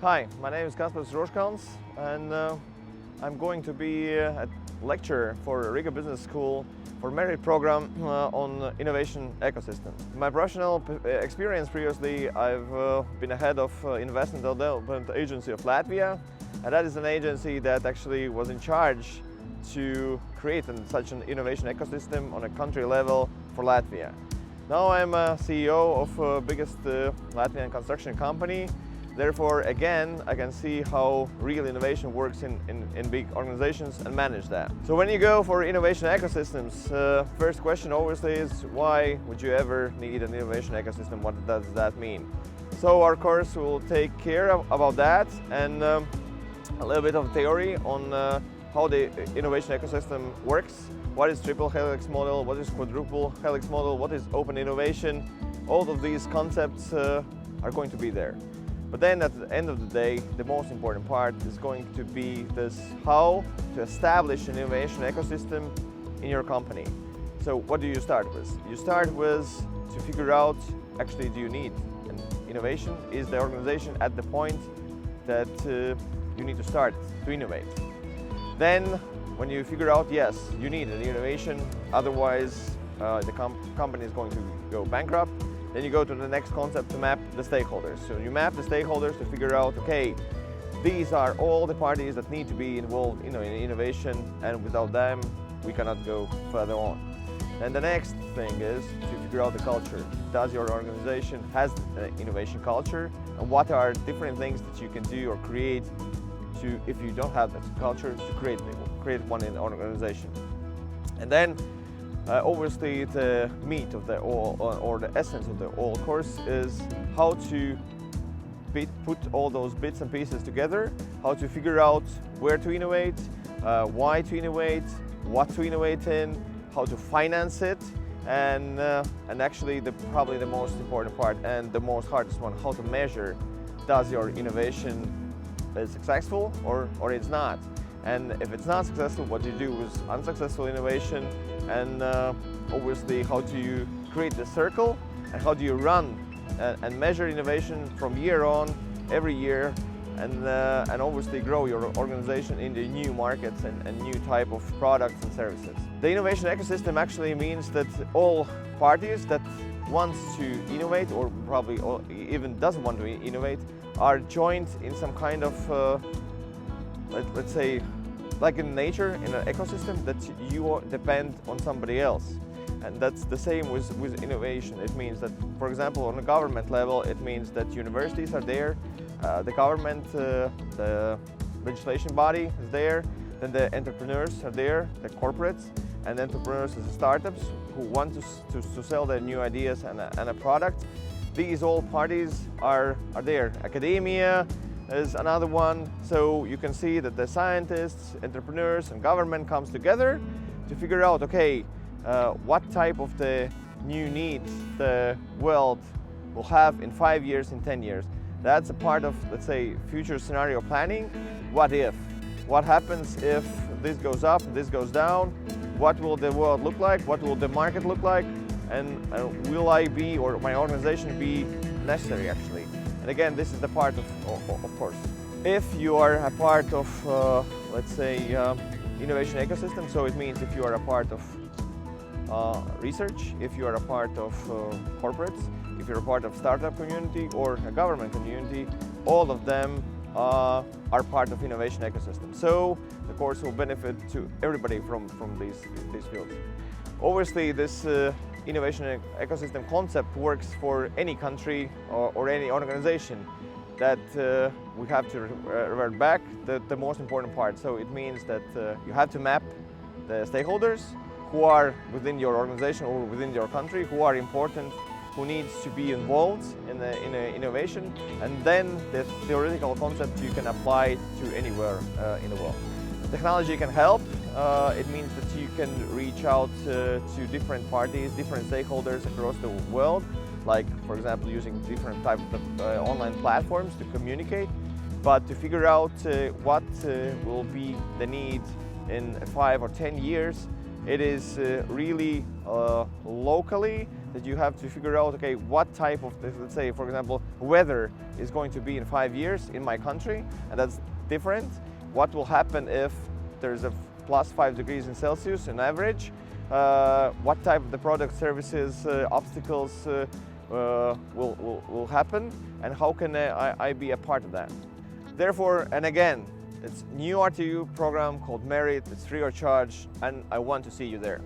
Hi, my name is Kaspars Rožkalns, and I'm going to be a lecturer for Riga Business School for merit program on innovation ecosystem. My professional experience previously, I've been a head of investment development agency of Latvia, and that is an agency that actually was in charge to create such an innovation ecosystem on a country level for Latvia. Now I'm a CEO of biggest Latvian construction company. Therefore, again, I can see how real innovation works in big organizations and manage that. So when you go for innovation ecosystems, first question obviously is, why would you ever need an innovation ecosystem? What does that mean? So our course will take care about that, and a little bit of theory on how the innovation ecosystem works. What is triple helix model? What is quadruple helix model? What is open innovation? All of these concepts are going to be there. But then at the end of the day, the most important part is going to be this: how to establish an innovation ecosystem in your company. So what do you start with? You start with to figure out, actually, do you need an innovation? Is the organization at the point that you need to start to innovate? Then when you figure out, yes, you need an innovation, otherwise the company is going to go bankrupt, then you go to the next concept to map the stakeholders. So you map the stakeholders to figure out, okay, these are all the parties that need to be involved in innovation, and without them, we cannot go further on. And the next thing is to figure out the culture. Does your organization has an innovation culture? And what are different things that you can do or create to, if you don't have that culture, to create one in the organization? And then obviously the meat of the or the essence of the whole course is how to put all those bits and pieces together, how to figure out where to innovate, why to innovate, what to innovate in, how to finance it, and actually probably the most important part and the most hardest one, how to measure, does your innovation is successful or it's not? And if it's not successful, what do you do with unsuccessful innovation? And obviously, how do you create the circle, and how do you run and measure innovation from year on, every year, and obviously grow your organization in the new markets and new type of products and services. The innovation ecosystem actually means that all parties that wants to innovate, or probably even doesn't want to innovate, are joined in some kind of let's say, like in nature, in an ecosystem, that you depend on somebody else. And that's the same with innovation. It means that, for example, on a government level, it means that universities are there, the government, the legislation body is there, then the entrepreneurs are there, the corporates, and entrepreneurs as startups who want to sell their new ideas and a product. These all parties are there. Academia is another one. So you can see that the scientists, entrepreneurs, and government comes together to figure out, okay, what type of the new needs the world will have in 5 years, in 10 years. That's a part of, let's say, future scenario planning. What if? What happens if this goes up, this goes down? What will the world look like? What will the market look like? And will I be, or my organization be necessary actually? And again, this is the part of course. If you are a part of, let's say, innovation ecosystem, so it means if you are a part of research, if you are a part of corporates, if you're a part of startup community or a government community, all of them are part of innovation ecosystem. So the course will benefit to everybody from these fields. Obviously, this innovation ecosystem concept works for any country or any organization. That we have to revert back the most important part. So it means that you have to map the stakeholders who are within your organization or within your country, who are important, who needs to be involved in the innovation, and then the theoretical concept you can apply to anywhere in the world. Technology can help. It means that you can reach out to different parties, different stakeholders across the world, like, for example, using different types of online platforms to communicate. But to figure out what will be the need in 5 or 10 years, it is really locally that you have to figure out, okay, what type of, let's say, for example, weather is going to be in 5 years in my country, and that's different. What will happen if there's a plus 5 degrees in Celsius in average? What type of the product, services, obstacles will happen, and how can I be a part of that? Therefore, and again, it's new RTU program called Merit, it's free of charge, and I want to see you there.